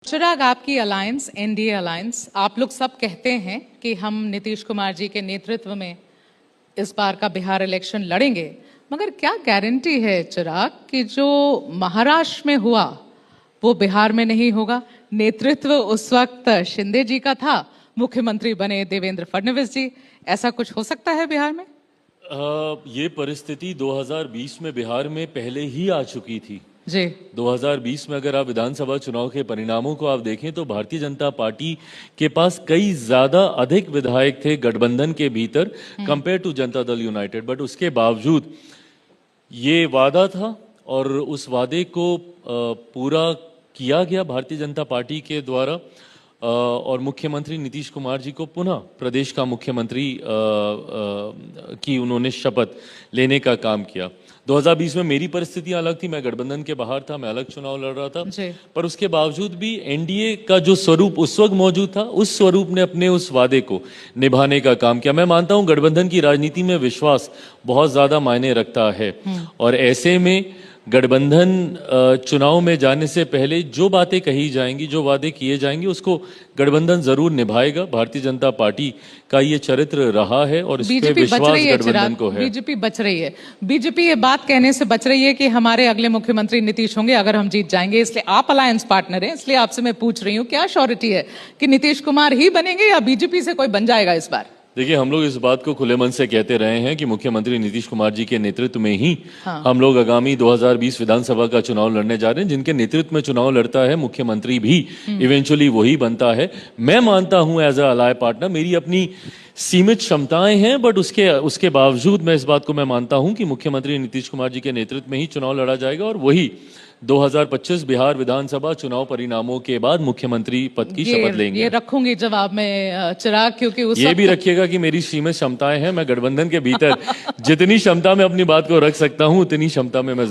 चिराग, आपकी alliance NDA alliance, आप लोग सब कहते हैं कि हम नीतीश कुमार जी के नेतृत्व में इस बार का बिहार इलेक्शन लड़ेंगे, मगर क्या गारंटी है चिराग कि जो महाराष्ट्र में हुआ वो बिहार में नहीं होगा? नेतृत्व उस वक्त शिंदे जी का था, मुख्यमंत्री बने देवेंद्र फडणवीस जी। ऐसा कुछ हो सकता है बिहार में? ये परिस्थिति 2020 में बिहार में पहले ही आ चुकी थी जी। 2020 में अगर आप विधानसभा चुनाव के परिणामों को आप देखें तो भारतीय जनता पार्टी के पास कई ज्यादा अधिक विधायक थे गठबंधन के भीतर compare to Janata Dal United, but उसके बावजूद ये वादा था और उस वादे को पूरा किया गया भारतीय जनता पार्टी के द्वारा और मुख्यमंत्री नीतीश कुमार जी को पुनः प्रदेश का मुख्यमंत्री की उन्होंने शपथ लेने का काम किया। 2020 में मेरी परिस्थितियां अलग थी, मैं गठबंधन के बाहर था, मैं अलग चुनाव लड़ रहा था, पर उसके बावजूद भी एनडीए का जो स्वरूप उस वक्त मौजूद था, उस स्वरूप ने अपने उस वादे को निभाने का काम किया। मैं मानता हूं गठबंधन की राजनीति में विश्वास बहुत ज्यादा मायने रखता है और ऐसे में गठबंधन चुनाव में जाने से पहले जो बातें कही जाएंगी, जो वादे किए जाएंगे, उसको गठबंधन जरूर निभाएगा। भारतीय जनता पार्टी का ये चरित्र रहा है और इस पे विश्वास गठबंधन को है। बीजेपी बच रही है। बीजेपी ये बात कहने से बच रही है कि हमारे अगले मुख्यमंत्री नीतीश होंगे अगर हम जीत जाएंगे, इसलिए आप अलायंस पार्टनर हैं, इसलिए आपसे मैं पूछ रही हूँ क्या श्योरिटी है कि नीतीश कुमार ही बनेंगे या बीजेपी से कोई बन जाएगा इस बार? देखिए, हम लोग इस बात को खुले मन से कहते रहे हैं कि मुख्यमंत्री नीतीश कुमार जी के नेतृत्व में ही हम लोग आगामी 2020 विधानसभा का चुनाव लड़ने जा रहे हैं। जिनके नेतृत्व में चुनाव लड़ता है मुख्यमंत्री भी इवेंचुअली वही बनता है। मैं मानता हूं एज अ अलाय पार्टनर मेरी अपनी सीमित क्षमताएं हैं, बट उसके बावजूद मैं इस बात को मैं मानता हूं कि मुख्यमंत्री नीतीश कुमार जी के नेतृत्व में ही चुनाव लड़ा जाएगा और वही 2025 बिहार विधानसभा चुनाव परिणामों के बाद मुख्यमंत्री पद की शपथ लेंगे। ये रखूंगी जवाब में चिराग, क्योंकि ये भी रखिएगा कि मेरी सीमित क्षमताएं हैं। मैं गठबंधन के भीतर जितनी क्षमता में अपनी बात को रख सकता हूं उतनी क्षमता में मैं